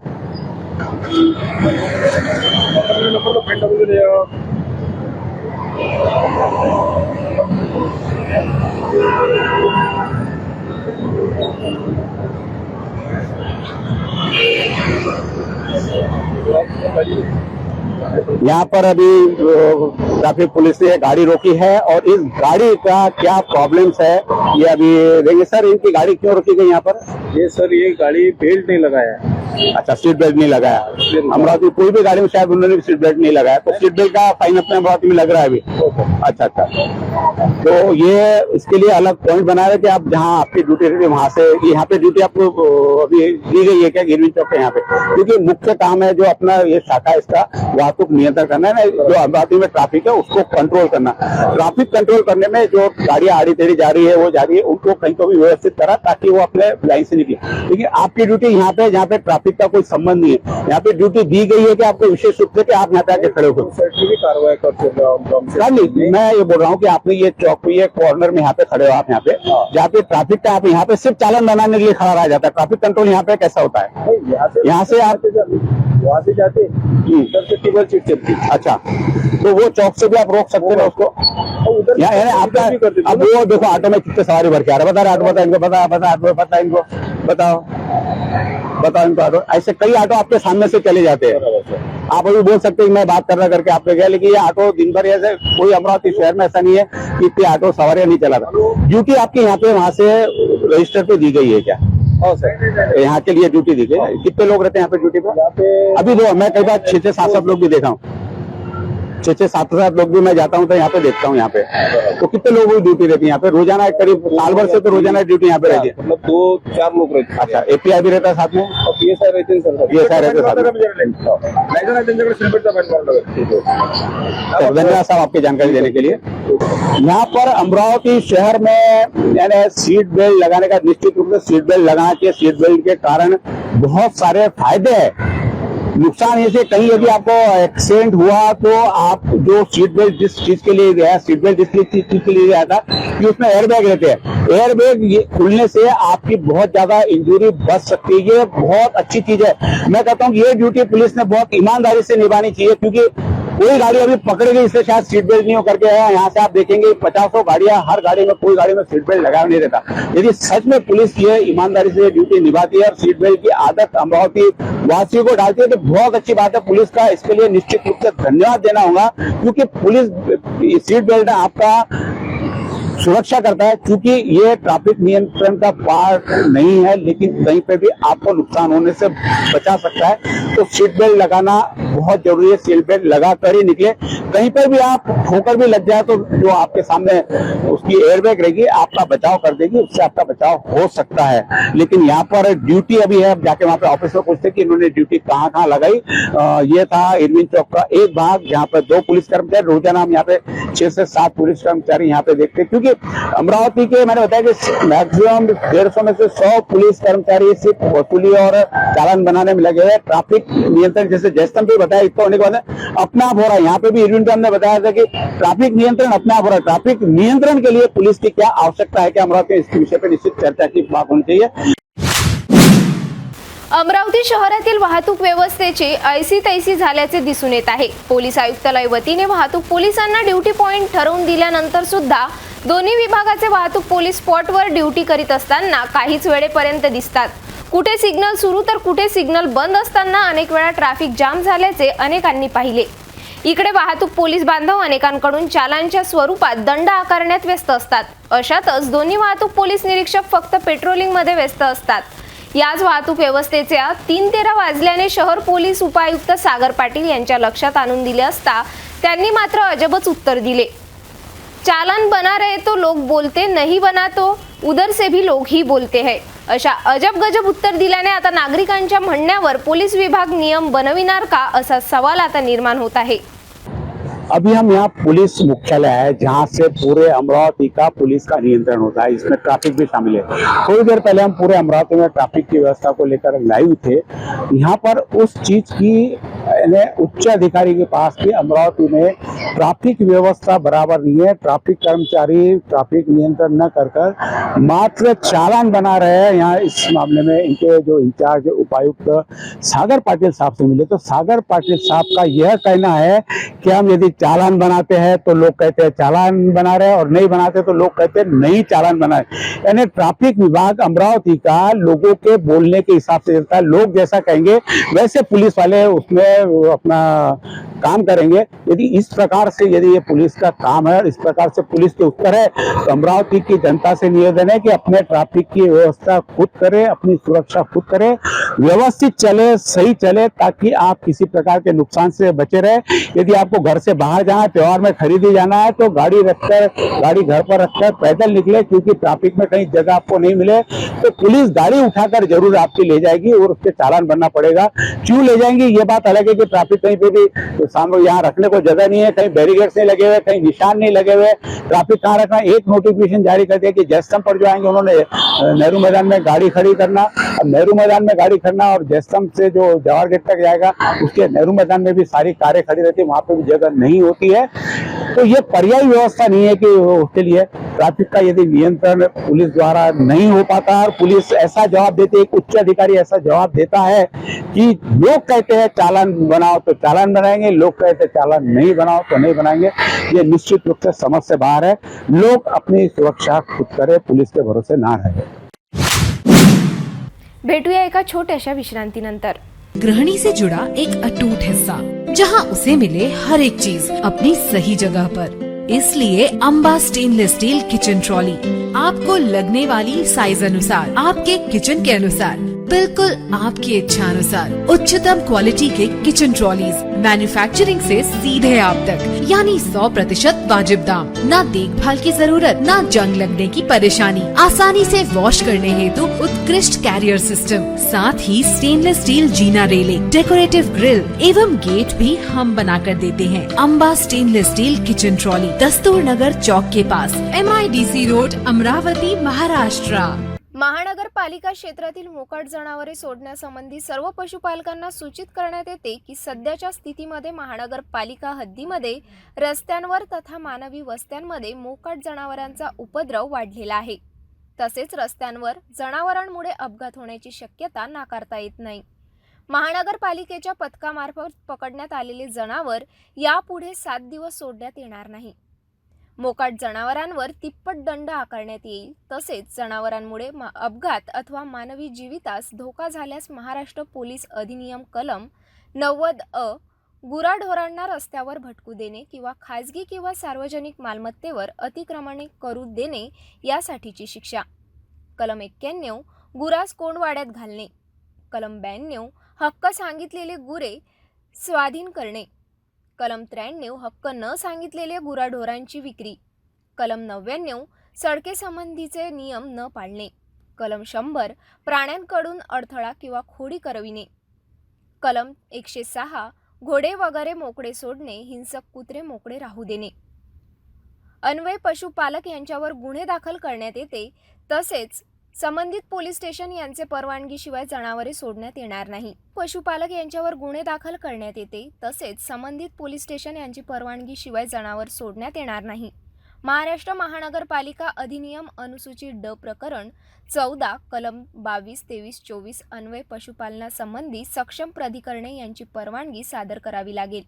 यहाँ पर अभी ट्रैफिक पुलिस ने गाड़ी रोकी है और इस गाड़ी का क्या प्रॉब्लम्स है ये अभी देंगे। सर, इनकी गाड़ी क्यों रोकी गई यहाँ पर? ये सर, ये गाड़ी बेल्ट नहीं लगाया। अच्छा, सीट बेल्ट नहीं लगाया। अमरावती कोई भी गाड़ी में शायद उन्होंने भी सीट बेल्ट नहीं लगाया, तो सीट बेल्ट का फाइन अपने अमरावती में लग रहा है अभी। अच्छा, तो ये इसके लिए अलग पॉइंट बना रहे कि आप जहाँ आपकी ड्यूटी रहती है वहां से, यहाँ पे ड्यूटी आपको अभी दी गई है क्या इरविन चौक पे यहाँ पे? क्योंकि मुख्य काम है जो अपना ये शाखा, इसका वाहतुक नियंत्रण करना है ना, जो अमरावती में ट्रैफिक है उसको कंट्रोल करना। ट्रैफिक कंट्रोल करने में जो गाड़ियां आड़ी टेढ़ी जा रही है, वो जा रही है, उनको कहीं को भी व्यवस्थित करा ताकि वो अपने लाइन से निकले। लेकिन आपकी ड्यूटी यहाँ पे, जहाँ पे ट्रैफिक का कोई संबंध नहीं है। यहाँ पे ड्यूटी दी गई है कि आपको विशेष रूप से कि आप यहाँ पे आके खड़े हो। भी कार्रवाई करते हैं। नहीं, मैं ये बोल रहा हूँ कि आपने ये चौक पे, ये कॉर्नर में यहाँ पे खड़े हो आप, यहाँ पे जहाँ पे ट्रैफिक का, आप यहाँ पे सिर्फ चालान बनाने के लिए खड़ा रहा जाता है। ट्रैफिक कंट्रोल यहाँ पे कैसा होता है? यहाँ से आप वहाँ से जाते उधर से टेबल सीट चलती। अच्छा, तो वो चौक से भी आप रोक सकते हैं उसको। उधर यहाँ आपका अब वो देखो ऑटो में कितने सवारी भर के आ रहा है, बता रहे ऑटो, बता इनको, बता इनको, बताओ इनको ऑटो। ऐसे कई ऑटो आपके सामने से चले जाते हैं। आप अभी बोल सकते हैं मैं बात कर रहा करके आपने गया, लेकिन ये ऑटो दिन भर ऐसे कोई अमरावती शहर में ऐसा नहीं है कि इतने ऑटो सवारियां नहीं चलाता। ड्यूटी आपकी यहाँ पे वहां से रजिस्टर पे दी गई है क्या? सर यहाँ के लिए ड्यूटी दी गई है। कितने लोग रहते हैं यहाँ पे ड्यूटी पे? अभी दो, मैं कई बार 6-7 लोग भी देखा हूँ, 6-7 लोग भी मैं जाता हूँ तो यहाँ पे देखता हूँ। यहाँ पे तो कितने लोगों की ड्यूटी रहती है यहाँ पे रोजाना? करीब साल भर से तो रोजाना ड्यूटी यहाँ पे रहती है। मतलब 2-4 लोग रहते हैं। अच्छा, एपीआई भी रहता है साथ में? और PSI रहते हैं सर। PSI रहते हैं साथ में। तो धन्यवाद साहब आपकी जानकारी देने के लिए। यहाँ पर अमरावती शहर में यानी सीट बेल्ट लगाने का, निश्चित रूप से सीट बेल्ट लगाना चाहिए। सीट बेल्ट के कारण बहुत सारे फायदे हैं। नुकसान ये से कहीं यदि आपको एक्सीडेंट हुआ तो आप जो सीट बेल्ट जिस चीज के लिए गया, सीट बेल्ट जिस चीज के लिए गया था कि उसमें एयर बैग रहते हैं, एयर बैग खुलने से आपकी बहुत ज्यादा इंजरी बच सकती है। ये बहुत अच्छी चीज है। मैं कहता हूँ कि ये ड्यूटी पुलिस ने बहुत ईमानदारी से निभानी चाहिए, क्योंकि कोई गाड़ी अभी पकड़ी गई इसलिए शायद सीट बेल्ट नहीं हो करके है। यहाँ से आप देखेंगे 50 गाड़ियां, हर गाड़ी में कोई गाड़ी में सीट बेल्ट लगाया नहीं रहता। यदि सच में पुलिस ये ईमानदारी से ड्यूटी निभाती है और सीट बेल्ट की आदत अमरावती वासियों को डालती है तो बहुत अच्छी बात है। पुलिस का इसके लिए निश्चित रूप से धन्यवाद देना होगा, क्योंकि पुलिस सीट बेल्ट आपका सुरक्षा करता है। क्योंकि ये ट्रैफिक नियंत्रण का पार्ट नहीं है, लेकिन कहीं पे भी आपको नुकसान होने से बचा सकता है। तो सीट बेल्ट लगाना बहुत जरूरी है। सीट बेल्ट लगा कर ही निकले। कहीं पर भी आप ठोकर भी लग जाए तो जो आपके सामने उसकी एयरबैग रहेगी आपका बचाव कर देगी, उससे आपका बचाव हो सकता है। लेकिन यहाँ पर ड्यूटी अभी है, जाके वहाँ पे ऑफिस में पूछते कि इन्होंने ड्यूटी कहाँ लगाई। ये था इरविन चौक का एक भाग, जहाँ पर 2 पुलिस कर्मचारी, रोजाना हम यहाँ पे 6 से 7 पुलिस कर्मचारी यहाँ पे देखते हैं। क्योंकि अमरावती के मैंने बताया कि मैक्सिमम 150 में से 100 पुलिस कर्मचारी सिर्फ वसूली और चालान बनाने में लगे हैं। ट्रैफिक नियंत्रण जैसे जैसन भी बताया इसको होने के बाद अपने आप हो रहा है। यहाँ पे भी इरविन पे हमने बताया था कि ट्रैफिक नियंत्रण अपने आप हो रहा है। ट्रैफिक नियंत्रण के लिए पुलिस की क्या आवश्यकता है, क्या अमरावती इसके विषय पर निश्चित चर्चा की बात होनी चाहिए। अमरावती शहरातील वाहतूक व्यवस्थेची ऐसी तैसी झाल्याचे दिसून येत आहे। पोलीस आयुक्तालय वतीने वाहतूक पोलिसांना ड्यूटी पॉइंट ठरवून दिल्यानंतर सुद्धा दोन्ही विभागाचे वाहतूक पोलीस स्पॉटवर ड्यूटी करीत असताना काहीच वेळेपर्यंत दिसतात। कुठे सिग्नल सुरू तर कुठे सिग्नल बंद असताना अनेक वेळा ट्रॅफिक जाम झाल्याचे अनेकांनी पाहिले। इकडे वाहतूक पोलीस बांधव अनेकांकडून चालांच्या स्वरूपात दंड आकारण्यात व्यस्त असतात। अशातच दोन्ही वाहतूक पोलीस निरीक्षक फक्त पेट्रोलिंग मध्ये व्यस्त असतात। याच वाहतूक व्यवस्थेच्या 3:13 वाजल्याने शहर पोलीस उपायुक्त सागर पाटील यांच्या लक्षात आणून दिले असता त्यांनी मात्र अजबच उत्तर दिले। चालान बना रहे तो लोग बोलते, नहीं बना तो उधर से भी लोग ही बोलते हैं। अशा अजब गजब उत्तर दिल्याने आता नागरिकांच्या म्हणण्यावर पोलीस विभाग नियम बनविणार का असा सवाल आता निर्माण होत आहे। अभी हम यहाँ पुलिस मुख्यालय है, जहाँ से पूरे अमरावती का पुलिस का नियंत्रण होता है, इसमें ट्रैफिक भी शामिल है। थोड़ी देर पहले हम पूरे अमरावती में ट्रैफिक की व्यवस्था को लेकर लाइव थे। यहाँ पर उस चीज की उच्च अधिकारी के पास कि अमरावती में ट्रैफिक व्यवस्था बराबर नहीं है। ट्रैफिक कर्मचारी ट्रैफिक नियंत्रण न कर मात्र चालान बना रहे हैं। यहाँ इस मामले में इनके जो इंचार्ज उपायुक्त सागर पाटिल साहब से मिले तो सागर पाटिल साहब का यह कहना है कि हम यदि चालान बनाते हैं तो लोग कहते हैं चालान बना रहे हैं और नहीं बनाते तो लोग कहते हैं नहीं चालान बना रहे। यानी ट्रैफिक विभाग अमरावती का लोगों के बोलने के हिसाब से चलता है। लोग जैसा कहेंगे वैसे पुलिस वाले उसमें अपना काम करेंगे। यदि इस प्रकार से यदि ये पुलिस का काम है, इस प्रकार से पुलिस के उत्तर है, तो अमरावती की जनता से निवेदन है कि अपने ट्रैफिक की व्यवस्था खुद करे, अपनी सुरक्षा खुद करे, व्यवस्थित चले, सही चले, ताकि आप किसी प्रकार के नुकसान से बचे रहे। यदि आपको घर से बाहर जाना है, त्योहार में खरीदी जाना है, तो गाड़ी घर पर रखकर पैदल निकले, क्योंकि ट्रैफिक में कहीं जगह आपको नहीं मिले तो पुलिस गाड़ी उठाकर जरूर आपकी ले जाएगी और उसके चालान बनना पड़ेगा। क्यों ले जाएंगी ये बात अलग है कि ट्रैफिक कहीं पे भी सामने यहाँ रखने को जगह नहीं है, कहीं बैरिकेड्स नहीं लगे हुए, कहीं निशान नहीं लगे हुए, ट्रैफिक कहाँ रखना। एक नोटिफिकेशन जारी कर दिया कि जयस्तंभ पर जो आएंगे उन्होंने नेहरू मैदान में गाड़ी खड़ी करना। अब नेहरू मैदान में गाड़ी खड़ना और जयस्तंभ से जो जवाहर गेट तक जाएगा उसके नेहरू मैदान में भी सारी कारें खड़ी रहती है, वहां पे भी जगह नहीं होती है। तो ये पर्यायी व्यवस्था नहीं है कि उसके लिए ट्रैफिक का यदि नियंत्रण पुलिस द्वारा नहीं हो पाता और पुलिस ऐसा जवाब देती है, एक उच्च अधिकारी ऐसा जवाब देता है कि लोग कहते हैं चालान बनाओ तो चालान बनाएंगे, लोग कहते हैं चालान नहीं बनाओ तो नहीं बनाएंगे, ये निश्चित रूप से समझ से बाहर है। लोग अपनी सुरक्षा खुद करें, पुलिस के भरोसे ना रहे। भेटूया एका छोट्याशा विश्रांतीनंतर। गृहिणी से जुड़ा एक अटूट हिस्सा, जहां उसे मिले हर एक चीज अपनी सही जगह पर। इसलिए Amba stainless steel kitchen trolley आपको लगने वाली साइज अनुसार, आपके किचन के अनुसार, बिल्कुल आपकी इच्छा अनुसार उच्चतम क्वालिटी के किचन ट्रॉलीज मैन्युफैक्चरिंग से सीधे आप तक, यानी 100% वाजिब दाम, ना देखभाल की जरूरत, ना जंग लगने की परेशानी, आसानी से वॉश करने हेतु उत्कृष्ट कैरियर सिस्टम, साथ ही स्टेनलेस स्टील जीना रेलिंग, डेकोरेटिव ग्रिल एवं गेट भी हम बना कर देते हैं। Amba stainless steel kitchen trolley, दस्तूर नगर चौक के पास, MIDC रोड, अमरावती, महाराष्ट्र। महानगरपालिका क्षेत्रातील मोकाट जनावरे सोडण्यासंबंधी सर्व पशुपालकांना सूचित करण्यात येते की सध्याच्या स्थितीमध्ये महानगरपालिका हद्दीमध्ये रस्त्यांवर तथा मानवी वस्त्यांमध्ये मोकाट जनावरांचा उपद्रव वाढलेला आहे। तसेच रस्त्यांवर जनावरांमुळे अपघात होण्याची शक्यता नाकारता येत नाही। महानगरपालिकेच्या पथकामार्फत पकडण्यात आलेले जनावर यापुढे 7 दिवस सोडण्यात येणार नाही। मोकाट जनावरांवर तिप्पट दंड आकारण्यात येईल। तसेच जनावरांमुळे अपघात अथवा मानवी जीवितास धोका झाल्यास महाराष्ट्र पोलीस अधिनियम कलम 90 गुराढोरांना रस्त्यावर भटकू देणे किंवा खाजगी किंवा सार्वजनिक मालमत्तेवर अतिक्रमणे करू देणे यासाठीची शिक्षा, कलम 91 गुरास कोंडवाड्यात घालणे, कलम 92 हक्क सांगितलेले गुरे स्वाधीन करणे, कलम 93 हक्क न सांगितलेले गुराढोरांची विक्री, कलम 99 सडकेसंबंधीचे नियम न पाळणे, कलम 100 प्राण्यांकडून अडथळा किंवा खोडी करविणे, कलम 106 घोडे वगैरे मोकळे सोडणे, हिंसक कुत्रे मोकळे राहू देणे। अन्वय पशुपालक यांच्यावर गुन्हे दाखल करण्यात येते। तसेच संबंधित पोलीस स्टेशन यांचे परवानगीशिवाय जनावरे सोडण्यात येणार नाही। पशुपालक यांच्यावर गुन्हे दाखल करण्यात येते। तसेच संबंधित पोलीस स्टेशन यांची परवानगीशिवाय जनावर सोडण्यात येणार नाही। महाराष्ट्र महानगरपालिका अधिनियम अनुसूची ड प्रकरण 14 कलम 22, 23, 24 अन्वय पशुपालनासंबंधी सक्षम प्राधिकरणे यांची परवानगी सादर करावी लागेल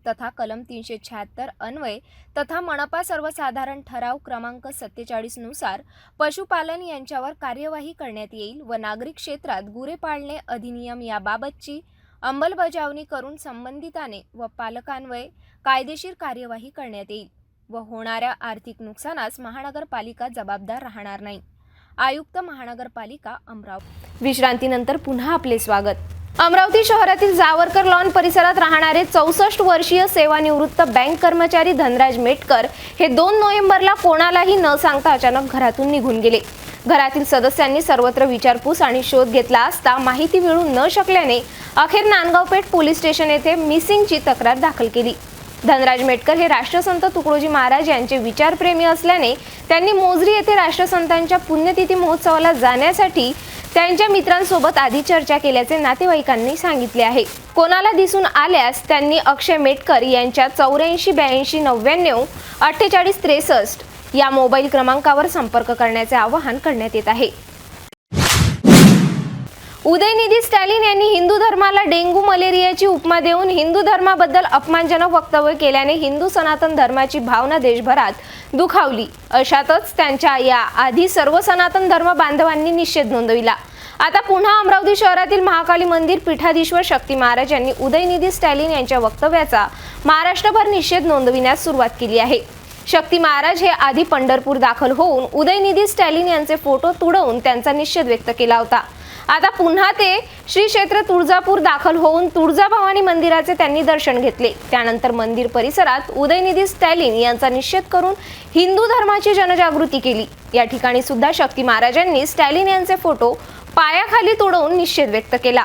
तथा कलम 376 अन्वय तथा मनपा सर्वसाधारण ठराव क्रमांक 47 नुसार पशुपालन यांच्यावर कार्यवाही करण्यात येईल व नागरिक क्षेत्रात गुरे पाळणे अधिनियम याबाबतची अंमलबजावणी करून संबंधिताने व पालकांवर कायदेशीर कार्यवाही करण्यात येईल व होणाऱ्या आर्थिक नुकसानास महानगरपालिका जबाबदार राहणार नाही। आयुक्त महानगरपालिका अमरावती। विश्रांतीनंतर पुन्हा आपले स्वागत। अमरावती शहरातील जावरकर लॉन परिसरात राहणारे 64 वर्षीय सेवानिवृत्त बँक कर्मचारी धनराज मेटकर हे 2 नोव्हेंबरला कोणालाही न सांगता अचानक घरातून निघून गेले। घरातील सदस्यांनी सर्वत्र विचारपूस आणि शोध घेतला असता माहिती मिळू न शकल्याने अखेर नांदगाव पेठ पोलीस स्टेशन येथे मिसिंगची तक्रार दाखल केली। धनराज मेटकर हे राष्ट्रसंत तुकडोजी महाराज यांचे विचारप्रेमी असल्याने त्यांनी मोजरी येथे राष्ट्रसंतांच्या पुण्यतिथी महोत्सवाला जाण्यासाठी त्यांच्या मित्रांसोबत आधी चर्चा केल्याचे नातेवाईकांनी सांगितले आहे। कोणाला दिसून आल्यास त्यांनी अक्षय मेटकर यांच्या 84 82 99 48 63 या मोबाईल क्रमांकावर संपर्क करण्याचे आवाहन करण्यात येत आहे। उदयनिधी स्टॅलिन यांनी हिंदू धर्माला डेंग्यू मलेरियाची उपमा देऊन हिंदू धर्माबद्दल अपमानजनक वक्तव्य केल्याने हिंदू सनातन धर्माची भावना देशभरात दुखावली। अशातच त्यांच्या या आधी सर्व सनातन धर्म बांधवांनी निषेध नोंदविला। आता पुन्हा अमरावती शहरातील महाकाली मंदिर पीठाधीश्वर शक्ती महाराज यांनी उदयनिधी स्टॅलिन यांच्या वक्तव्याचा महाराष्ट्रभर निषेध नोंदविण्यास सुरुवात केली आहे। शक्ती महाराज हे आधी पंढरपूर दाखल होऊन उदयनिधी स्टॅलिन यांचे फोटो तुडवून त्यांचा निषेध व्यक्त केला होता। आता पुन्हा ते श्री क्षेत्र तुळजापूर दाखल होऊन तुळजाभवानी मंदिराचे त्यांनी दर्शन घेतले। त्यानंतर मंदिर परिसरात उदयनिधी स्टॅलिन यांचा निषेध करून हिंदू धर्माची जनजागृती केली। या ठिकाणी सुद्धा शक्ती महाराजांनी स्टॅलिन यांचे फोटो पायाखाली तुडवून निषेध व्यक्त केला।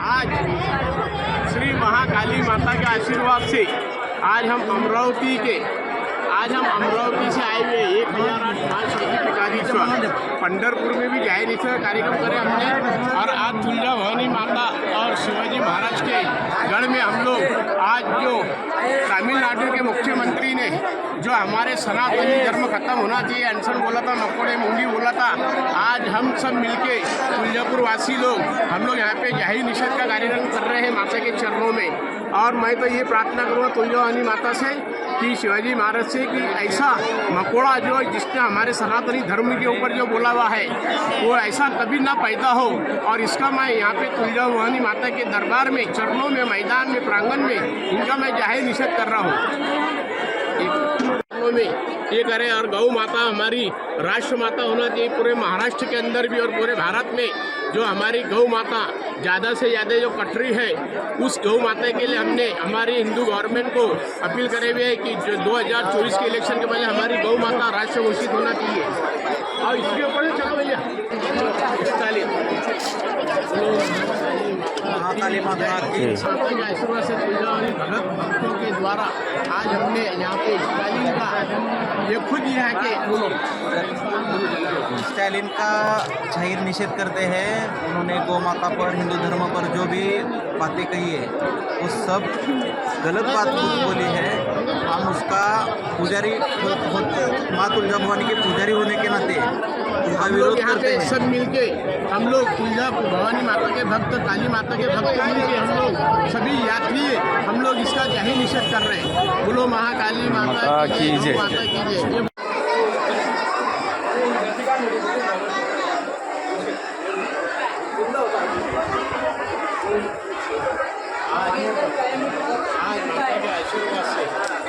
आज श्री महाकाली माता के आशीर्वाद से आज हम अमरावती से आए हुए 1008 पिकारीश्वर पंढरपुर में भी जाहिर ईश्वर कार्यक्रम करे हमने। और आज तुलजा भवानी माता और शिवाजी महाराज के गढ़ में हम लोग आज जो तमिलनाडु के मुख्यमंत्री ने जो हमारे सनातनी धर्म खत्म होना चाहिए अनशन बोला था, मकोड़े मुंडी बोला था, आज हम सब मिलके तुलजापुर वासी लोग हम लोग यहाँ पे जाहिर निषेध का कार्यक्रम कर रहे हैं माता के चरणों में। और मैं तो ये प्रार्थना करूँगा तुलजा भवानी माता से कि शिवाजी महाराज से कि ऐसा मकोड़ा जो जिसने हमारे सनातनी धर्म के ऊपर जो बोला हुआ है वो ऐसा कभी ना पैदा हो। और इसका मैं यहाँ पे तुलजा भवानी माता के दरबार में चरणों में मैदान में प्रांगण में इनका मैं जाहिर निषेध कर रहा हूँ में ये करें। और गौ माता हमारी राष्ट्र माता होना चाहिए पूरे महाराष्ट्र के अंदर भी और पूरे भारत में। जो हमारी गौ माता ज़्यादा से ज़्यादा जो कटरी है उस गौ माता के लिए हमने हमारी हिंदू गवर्नमेंट को अपील करे हुए है कि जो 2024 के इलेक्शन के पहले हमारी गौ माता राष्ट्र घोषित होना चाहिए। और इसके ऊपर चलो भैया महाकाली माता के आशीर्वाद से भगत भक्तों के द्वारा आज हमने यहाँ पे स्टालिन का ये खुद यहाँ के स्टालिन का जाहिर निषेध करते हैं। उन्होंने गौ माता पर हिंदू धर्म पर जो भी बातें कही है वो सब गलत बात बोली है। हम उसका पुजारी माँ तुलजा भवानी के पुजारी होने के नाते उनका विरोध करते हैं। सब मिलके हम लोग तुलजा भवानी माता के भक्त काली माता के भक्त मिलके हम लोग सभी यात्री हम लोग इसका जाहिर निषेध कर रहे हैं। बोलो महाकाली माता की जय, माता की जय।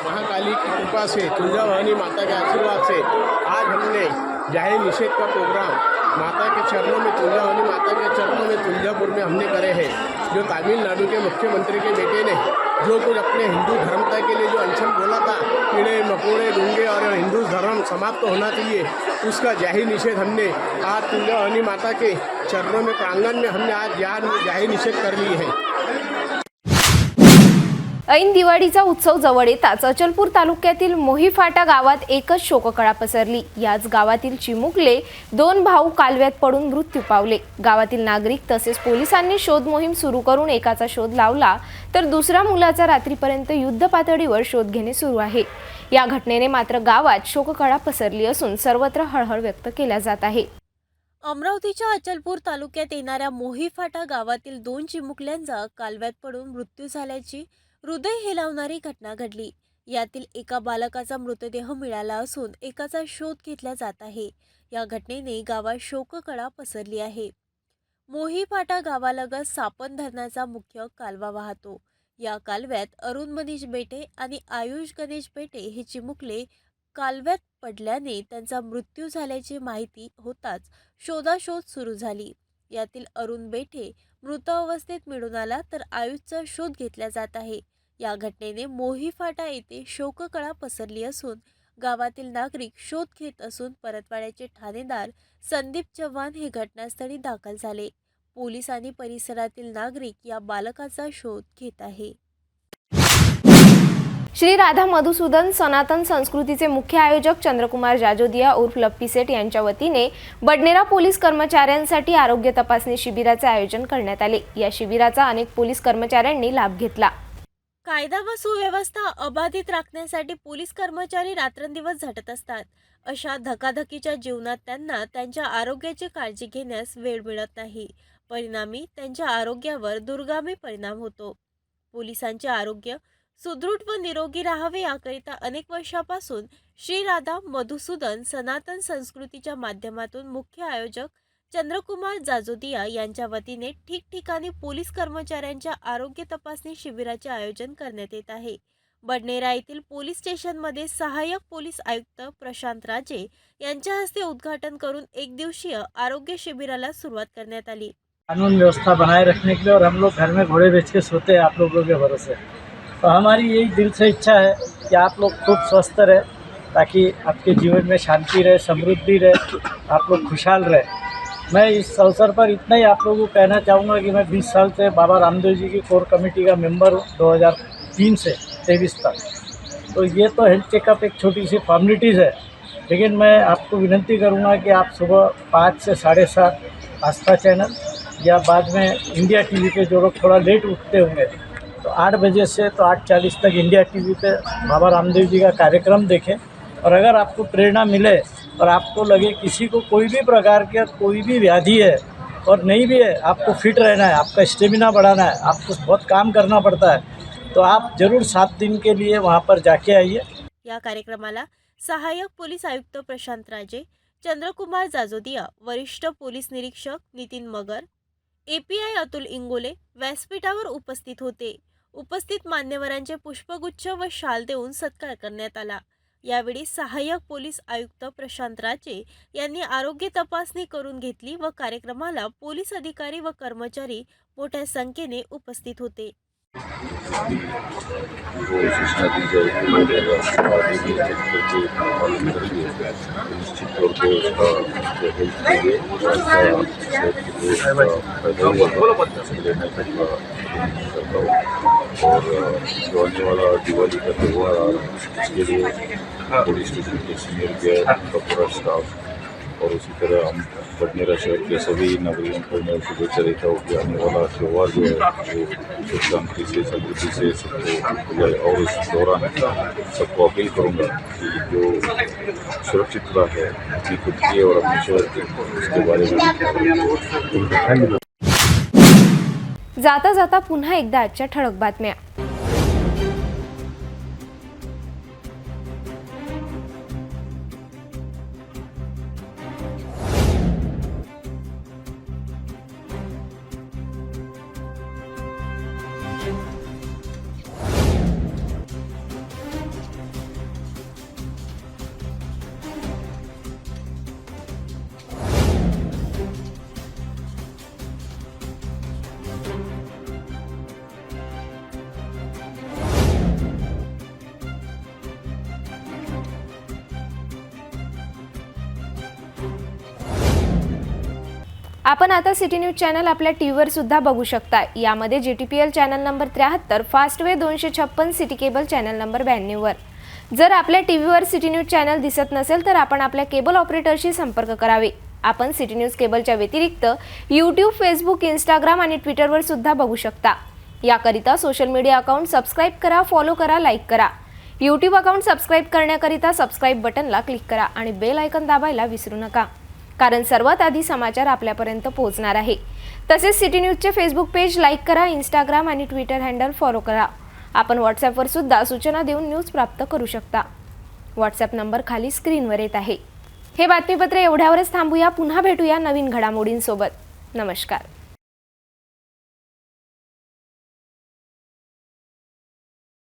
महाकाली की कृपा से तुलजा भवानी माता के आशीर्वाद से आज हमने जाहिर निषेध का प्रोग्राम माता के चरणों में तुलजा भवानी माता के चरणों में तुलजापुर में हमने करे हैं। जो तमिलनाडु के मुख्यमंत्री के बेटे ने जो कुछ अपने हिंदू धर्मता के लिए जो अनशन बोला था, कीड़े मकोड़े गूंगे और हिंदू धर्म समाप्त होना चाहिए, उसका जाहिर निषेध हमने आज तुलजा भवानी माता के चरणों में प्रांगण में हमने आज जाहिर निषेध कर ली है। ऐन दिवाळीचा उत्सव जवळ येताच अचलपूर तालुक्यातील मोहीफाटा गावात एकच शोककळा पसरली। याच गावातील चिमुकले 2 भाऊ कालव्यात पडून मृत्यू पावले। गावातील नागरिक तसेच पोलिसांनी शोध मोहीम सुरू करून एकाचा शोध लावला तर दुसऱ्या मुलाचा रात्रीपर्यंत युद्ध पातळीवर शोध घेणे सुरू आहे। या घटनेने मात्र गावात शोककळा पसरली असून सर्वत्र हळहळ व्यक्त केल्या जात आहे। अमरावतीच्या अचलपूर तालुक्यात येणाऱ्या मोहीफाटा गावातील 2 चिमुकल्यांचा कालव्यात पडून मृत्यू झाल्याची हृदय हेलावणारी घटना घडली। यातील एका बालकाचा मृतदेह मिळाला असून एकाचा शोध घेतला जात आहे। या घटनेने गावात शोककळा पसरली आहे। मोहीफाटा गावालगत सापन धरणाचा मुख्य कालवा वाहतो। या कालव्यात अरुण मनीष बेटे आणि आयुष गणेश बेटे हे चिमुकले कालव्यात पडल्याने त्यांचा मृत्यू झाल्याची माहिती होताच शोधाशोध सुरू झाली। यातील अरुण बेटे मृत अवस्थेत मिळून आला तर आयुषचा शोध घेतला जात आहे। या घटनेने मोहीफाटा येथे शोककळा पसरली असून गावातील नागरिक शोध घेत असून परतवाड्याचे ठाणेदार संदीप चव्हाण हे घटनास्थळी दाखल झाले। पोलीस आणि परिसरातील नागरिक या बालकाचा शोध घेत आहे। श्री राधा मधुसूदन सनातन संस्कृतीचे मुख्य आयोजक चंद्रकुमार जाजोदिया उर्फ लप्पी सेठ यांच्या वतीने बडनेरा पोलीस कर्मचाऱ्यांसाठी आरोग्य तपासणी शिबिराचे आयोजन करण्यात आले। या शिबिराचा अनेक पोलीस कर्मचाऱ्यांनी लाभ घेतला। कायदा व सुव्यवस्था अबाधित राखण्यासाठी पोलीस कर्मचारी रात्रंदिवस झटत असतात। अशा धकाधकीच्या जीवनात त्यांना त्यांच्या आरोग्याची काळजी घेण्यास वेळ मिळत नाही। परिणामी त्यांच्या आरोग्यावर दुर्गामी परिणाम होतो। पोलिसांचे आरोग्य सुदृढ व निरोगी राहावे याकरिता अनेक वर्षापासून श्री राधा मधुसूदन सनातन संस्कृतीच्या माध्यमातून मुख्य आयोजक चंद्रकुमार जाजोदिया यांच्या वतीने ठिकठिकाणी पोलीस कर्मचाऱ्यांच्या आरोग्य तपासणी शिबिराचे आयोजन करण्यात येत आहे। बडनेरा येथील पोलीस स्टेशनमध्ये सहाय्यक पोलीस आयुक्त प्रशांत राजे यांच्या हस्ते उद्घाटन करून एक दिवसीय आरोग्य शिबिराला सुरुवात करण्यात आली। कानून व्यवस्था बनाए रखने के लिए और हम लोग घर में घोड़े बेच के सोते हैं आप लोगों के भरोसे। तो हमारी यही दिल से इच्छा है कि आप लोग खूब स्वस्थ रहे ताकि आपके जीवन में शांति रहे, समृद्धि रहे, आप लोग खुशहाल रहे। मैं इस अवसर पर इतना ही आप लोगों को कहना चाहूँगा कि मैं 20 साल से बाबा रामदेव जी की कोर कमेटी का मेंबर हूँ, 2003 से 23 तक। तो ये तो हेल्थ चेकअप एक छोटी सी फॉर्मेलिटीज़ है, लेकिन मैं आपको विनती करूँगा कि आप सुबह 5 से 7:30 आस्था चैनल या बाद में इंडिया टीवी पे जो लोग थोड़ा लेट उठते होंगे तो 8 बजे से तो 8:40 तक इंडिया टीवी पे बाबा रामदेव जी का कार्यक्रम देखें। और अगर आपको प्रेरणा मिले और आपको लगे किसी को कोई भी प्रकार का कोई भी व्याधि है और नहीं भी है, आपको फिट रहना है, आपका स्टेमिना बढ़ाना है, आपको बहुत काम करना पड़ता है, तो आप ज़रूर 7 दिन के लिए वहाँ पर जाके आइए। या कार्यक्रमाला सहाय्यक पोलीस आयुक्त प्रशांत राजे, चंद्रकुमार जाजोदिया, वरिष्ठ पोलीस निरीक्षक नितीन मगर, API अतुल इंगोले व्यासपीठावर उपस्थित होते। उपस्थित मान्यवरांचे पुष्पगुच्छ व शाल देऊन सत्कार करण्यात आला। यावेळी सहाय्यक पोलीस आयुक्त प्रशांत राजे यांनी आरोग्य तपासणी करून घेतली व कार्यक्रमाला पोलीस अधिकारी व कर्मचारी मोठ्या संख्येने उपस्थित होते। वो सूचना दी जाएगी और आगे भी चेक करके पालन करेंगे। निश्चित तौर पर उसका जो हेल्थ के लिए उसका लेने तक का करता हूँ। और जो आने वाला दिवाली का त्यौहार आ रहा है उसके लिए पुलिस स्टेशन के सीनियर गैर उनका पूरा स्टाफ और उसी तरह हम बडनेरा शहर के सभी नागरिकों को मैं शुभेच्छा देता हूँ कि आने वाला त्यौहार जो है वो सुख शांति से समृद्धि से सबको जाए। और इस दौरान सबको अपील करूँगा कि जो सुरक्षितता है अपनी खुद की और अपने शहर की उसके बारे में। जाता जाता पुन्हा एकदा आजच्या ठळक बातम्या। आपण आता सिटी न्यूज चॅनल आपल्या टीव्हीवर सुद्धा बघू शकता। यामध्ये GTPL channel number 73, Fastway 256, city cable channel number 92 वर। जर आपल्या टीव्हीवर सिटी न्यूज चॅनल दिसत नसेल तर आपण आपल्या केबल ऑपरेटरशी संपर्क करावे। आपण सिटी न्यूज केबलच्या व्यतिरिक्त YouTube, Facebook, Instagram आणि ट्विटरवर सुद्धा बघू शकता। याकरिता सोशल मीडिया अकाउंट सबस्क्राइब करा, फॉलो करा, लाईक करा। YouTube अकाउंट सबस्क्राइब करण्याकरिता सबस्क्राइब बटनला क्लिक करा आणि बेल आयकॉन दाबायला विसरू नका, कारण सर्वात आधी समाचार आपल्यापर्यंत पोहोचणार आहे। तसेच सिटी न्यूजचे फेसबुक पेज लाईक करा, इंस्टाग्राम आणि ट्विटर हँडल फॉलो करा। आपण व्हॉट्सॲपवर सुद्धा सूचना देऊन न्यूज प्राप्त करू शकता। व्हॉट्सॲप नंबर खाली स्क्रीनवर येत आहे। हे बातमीपत्र एवढ्यावरच थांबूया, पुन्हा भेटूया नवीन घडामोडींसोबत। नमस्कार।